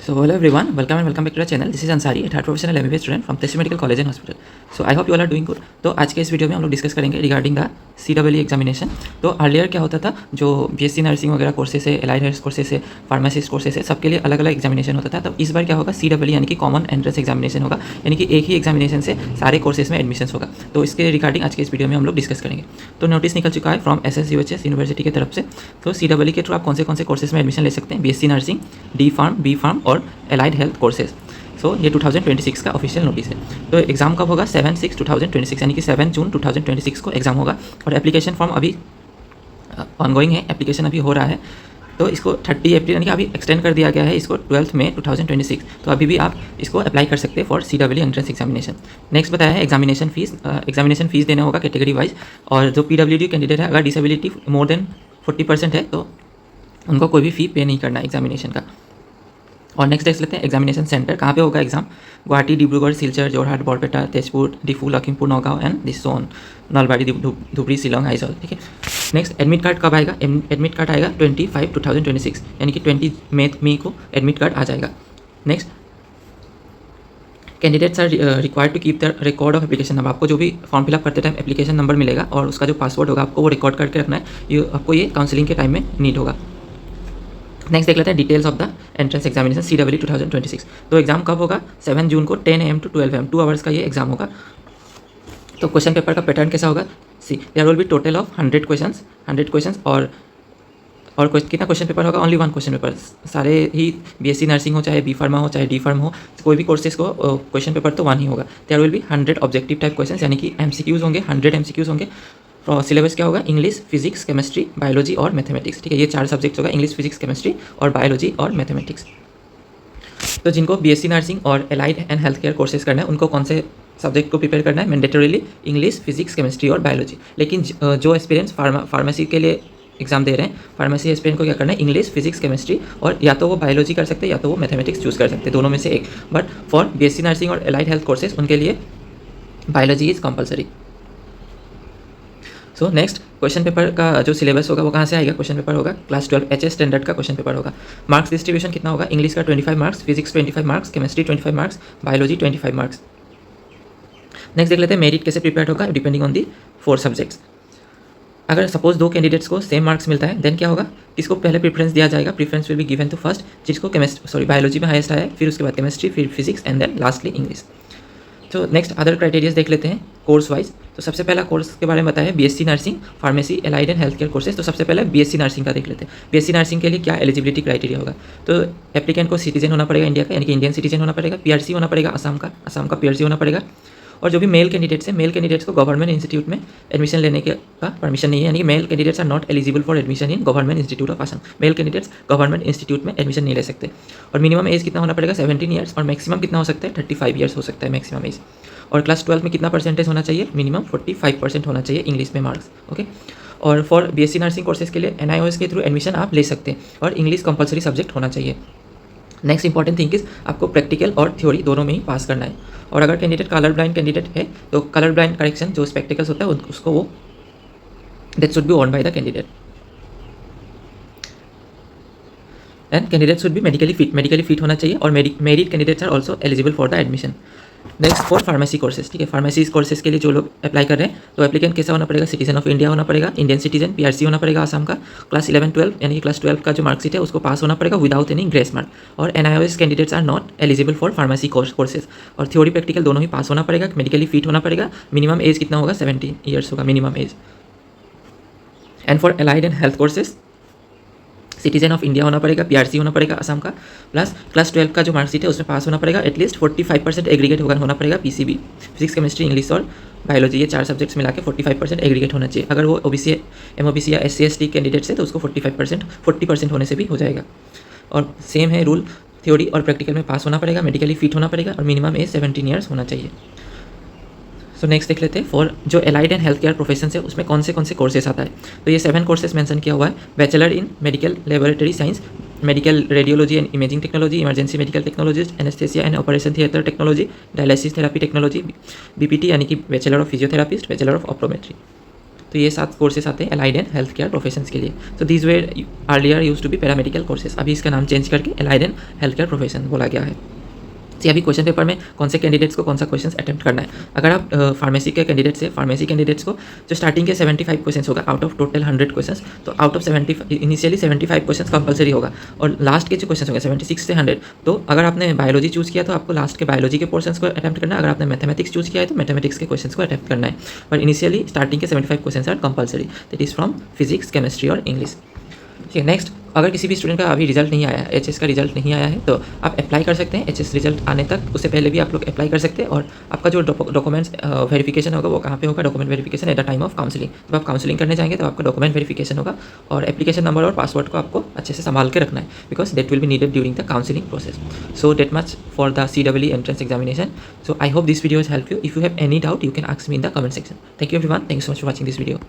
So hello everyone, welcome and welcome back to our channel. This is Ansari, a third professional MBBS student from Tessie Medical College and Hospital. So I hope you all are doing good. तो आज के इस video में हम लोग discuss करेंगे regarding the CEE examination. तो earlier क्या होता था, जो BSc नर्सिंग वगैरह कोर्सेस है, एलाइड हेल्थ कोर्सेस है, फार्मासिस्ट कोर्सेस है, सबके लिए अलग अलग एग्जामिनेशन होता था. तो इस बार क्या होगा, CEE यानी कि कॉमन एंट्रेंस एग्जामिनेशन होगा, यानी कि एक ही एग्जामिनेशन से सारे कोर्सेज में एडमिशन होगा. तो इसके रिगार्डिंग आज के इस वीडियो में हम लोग डिस्कस करेंगे. तो नोटिस निकल चुका है फ्रॉम SSUHS यूनिवर्सिटी की तरफ से. तो CEE के थ्रू आप कौन से कोर्सेज में एडमिशन ले सकते हैं, BSc nursing, D pharm, B pharm और एलाइड हेल्थ कोर्सेज. सो ये 2026 का ऑफिशियल नोटिस है. तो एग्जाम कब होगा, 7/6/2026 यानी कि 7 जून 2026 को एग्जाम होगा. और एप्लीकेशन फॉर्म अभी ऑनगोइंग है, एप्लीकेशन अभी हो रहा है. तो इसको 30 अप्रैल यानी कि अभी एक्सटेंड कर दिया गया है इसको 12 मई 2026. तो अभी भी आप इसको अप्लाई कर सकते हैं for CEE entrance examination. Next बताया है एग्जामिनेशन फीस देना होगा कैटेगरी वाइज. और जो PWD कैंडिडेट है, अगर डिसेबिलिटी मोर देन 40% है तो उनको कोई भी फ़ी पे नहीं करना एग्जामिनेशन का. और नेक्स्ट देख लेते हैं एग्जामिनेशन सेंटर कहाँ पे होगा एग्जाम. गुवाहाटी, डिब्रूगढ़, सिलचर, जोरहाट, बरपेटा, तेजपुर, डिफू, लखीमपुर, नौगांव एंड दिसोन, नलबाड़ी, धुबरी, शिलोंग, आइजॉल. ठीक है. नेक्स्ट एडमिट कार्ड कब आएगा, एडमिट कार्ड आएगा 25/2026 यानी कि 20 मई को एडमिट कार्ड आ जाएगा. Next candidates are required to keep the record of application. अब आपको जो भी फॉर्म फिलअप करते टाइम एप्लीकेशन नंबर मिलेगा और उसका जो पासवर्ड होगा आपको वो रिकॉर्ड करके रखना है. आपको ये काउंसलिंग के टाइम में नीड होगा. नेक्स्ट देख लेते हैं details of the entrance examination CEE 2026. तो एग्जाम कब होगा, 7 जून को 10 AM to 12 AM 2 आवर्स का ये एग्जाम होगा. तो क्वेश्चन पेपर का पैटर्न कैसा होगा, see there will be total of 100 questions. और कितना क्वेश्चन पेपर होगा, ओनली 1 क्वेश्चन पेपर. सारे ही BSc नर्सिंग हो, चाहे B फार्मा हो, चाहे D फार्म हो, कोई भी कोर्सेज को क्वेश्चन पेपर तो 1 ही होगा. There will be 100 objective type question यानी कि MCQs होंगे, 100 MCQs होंगे. सिलेबस क्या होगा, इंग्लिश, फिजिक्स, केमिस्ट्री, बायोलॉजी और मैथमेटिक्स. ठीक है, ये 4 सब्जेक्ट्स होगा, इंग्लिश, फिजिक्स, केमिस्ट्री और बायोलॉजी और मैथमेटिक्स. तो जिनको BSc नर्सिंग और allied and health care courses करना है उनको कौन से सब्जेक्ट को प्रिपेयर करना है, मैंडेटरीली इंग्लिश, फिजिक्स, केमिस्ट्री और बायोलॉजी. लेकिन जो एस्पिरेंट्स फार्मेसी के लिए एग्जाम दे रहे हैं, फार्मेसी एस्पिरेंट को क्या करना है, इंग्लिश, फिजिक्स, केमिस्ट्री और या तो वो बायोलॉजी कर सकते हैं या तो वो मैथमेटिक्स चूज़ कर सकते हैं, दोनों में से एक. बट फॉर BSc नर्सिंग और एलाइड हेल्थ कोर्सेज उनके लिए biology is compulsory. So next question paper का जो सिलेबस होगा वो कहाँ से आएगा, क्वेश्चन पेपर होगा क्लास 12 HS स्टैंडर्ड का क्वेश्चन पेपर होगा. मार्क्स डिस्ट्रीब्यूशन कितना होगा, इंग्लिश का 25 marks, physics 25 marks, chemistry 25 marks, biology 25 marks. Next देख लेते हैं मेरिट कैसे प्रिपेयर होगा, डिपेंडिंग ऑन दी 4 सब्जेक्ट्स. अगर सपोज 2 कैंडिडेट्स को सेम मार्क्स मिलता है देन क्या होगा, किसको पहले प्रेफरेंस दिया जाएगा, preference will be given to first जिसको बायोलॉजी में हाईएस्ट आया है, फिर उसके बाद केमिस्ट्री, फिर physics and then lastly English. तो नेक्स्ट अदर क्राइटेरियाज देख लेते हैं कोर्स वाइज. तो सबसे पहला कोर्स के बारे में बताया है BSc nursing, pharmacy, allied and health care courses. तो सबसे पहले BSc नर्सिंग का देख लेते हैं. BSc नर्सिंग के लिए क्या एलिजिबिलिटी क्राइटेरिया होगा, तो एप्लीकेंट को सिटीजन होना पड़ेगा इंडिया का, यानी कि इंडियन सिटीजन होना पड़ेगा, PRC होना पड़ेगा असम का PRC होना पड़ेगा. और जो भी मेल कैंडिडेट्स हैं, मेल कैंडिडेट्स को गवर्नमेंट इंस्टीट्यूट में एडमिशन लेने का परमिशन नहीं है, यानी कि male candidates are not eligible for admission in government institute of Assam. Male candidates government institute में एडमिशन नहीं ले सकते. और मिनिमम एज कितना होना पड़ेगा, 17 ईयर्स और मैक्सिमम कितना हो सकता है, 35 ईयर्स हो सकता है मैक्सिमम एज. और क्लास 12 में कितना परसेंटेज होना चाहिए, मिनिमम 45% होना चाहिए इंग्लिश में मार्क्स. ओके. और फॉर BSc नर्सिंग कोर्सेज के लिए NIOS के थ्रू एडमिशन आप ले सकते हैं और इंग्लिश कंपलसरी सब्जेक्ट होना चाहिए. नेक्स्ट इंपॉर्टेंट थिंग इज आपको प्रैक्टिकल और थ्योरी दोनों में ही पास करना है. और अगर कैंडिडेट कलर ब्लाइंड कैंडिडेट है तो कलर ब्लाइंड करेक्शन जो स्पेक्टिकल्स होता है उसको वो that should be own by the candidate. And candidate should be medically fit होना चाहिए और merit candidates are also eligible for the admission. Next for pharmacy courses. ठीक है, फार्मेसी कोर्सेज के लिए जो लोग अप्लाई कर रहे हैं तो एप्लीकेंट कैसा होना पड़ेगा, सिटीजन ऑफ इंडिया होना पड़ेगा, इंडियन सिटीजन, PRC होना पड़ेगा असम का, क्लास 11-12 यानी कि क्लास 12 का जो मार्कशीट है उसको पास होना पड़ेगा विदाउट एनी ग्रेस मार्क. और NIOS candidates are not eligible for pharmacy courses. और थ्योरी प्रैक्टिकल दोनों ही पास होना पड़ेगा, मेडिकली फिट होना पड़ेगा, मिनिमम एज कितना होगा, 17 ईयर्स होगा minimum age. And for allied and health courses citizen of India होना पड़ेगा, PRC होना पड़ेगा असम का, प्लस क्लास 12 का जो मार्कशीट है उसमें पास होना पड़ेगा, एटलीस्ट 45% एग्रीगेट होना पड़ेगा PCB, फिजिक्स, केमिस्ट्री, इंग्लिश और बायोलॉजी, ये 4 सब्जेक्ट्स मिला के 45% एग्रीगेट होना चाहिए. अगर वो OBC, MOBC या SC/ST कैंडिडेट्स है तो उसको 40% होने से भी हो जाएगा. और सेम है रूल, थ्योरी और प्रैक्टिकल में पास होना पड़ेगा, मेडिकली फिट होना पड़ेगा और मिनिमम एज 17 ईयर्स होना चाहिए. सो नेक्स्ट देख लेते हैं फॉर जो allied and health care profession है उसमें कौन से कोर्सेज आता है. तो ये 7 कोर्सेज मेंशन किया हुआ है. Bachelor in medical laboratory science, medical radiology and imaging technology, emergency medical technologist, anaesthesia and operation theatre technology, dialysis therapy technology, BPT यानी कि bachelor of physiotherapist, bachelor of optometry. तो ये 7 कोर्सेस आते हैं allied and health care professions के लिए। तो these were earlier use to be paramedical courses, अभी इसका नाम चेंज करके allied and health care profession बोला गया है। तो अभी क्वेश्चन पेपर में कौन से कैंडिडेट्स को कौन सा क्वेश्चन अटेम्प्ट करना है। अगर आप फार्मेसी के कैंडिडेट्स है, फार्मेसी कैंडिडेट्स को जो स्टार्टिंग के 75 क्वेश्चन होगा आउट ऑफ टोटल 100 क्वेश्चन, तो out of 70 initially 75 question compulsory होगा और लास्ट के जो क्वेश्चन होंगे 76 से 100, तो अगर आपने बायोलॉजी चूज़ किया तो आपको लास्ट के बायोलॉजी के पोर्शंस को अटेम्प्ट करना है, अगर आपने मैथमेटिक्स चूज़ किया है तो मैथमेटिक्स के क्वेश्चन को अटेम्प्ट करना है। पर इनिशियली स्टार्टिंग के 75 question are compulsory, that is from physics, chemistry और इंग्लिश। ठीक है, नेक्स्ट, अगर किसी भी स्टूडेंट का अभी रिजल्ट नहीं आया है, एचएस का रिजल्ट नहीं आया है, तो आप अप्लाई कर सकते हैं। एचएस रिजल्ट आने तक उससे पहले भी आप लोग अप्लाई कर सकते हैं। और आपका जो डॉक्यूमेंट्स वेरिफिकेशन होगा वो कहाँ पे होगा, document verification at the time of counselling. जब आप काउंसलिंग करने जाएंगे तो आपका डॉक्यूमेंट वेरिफिकेशन होगा और एप्लीकेशन नंबर और पासवर्ड को आपको अच्छे से संभाल के रखना है, because that will be needed during the counselling process. So that much for the CEE entrance examination. So I hope this video has help you. If you have any doubt you can ask me in the comment section. Thank you everyone, thank you so much for watching this video.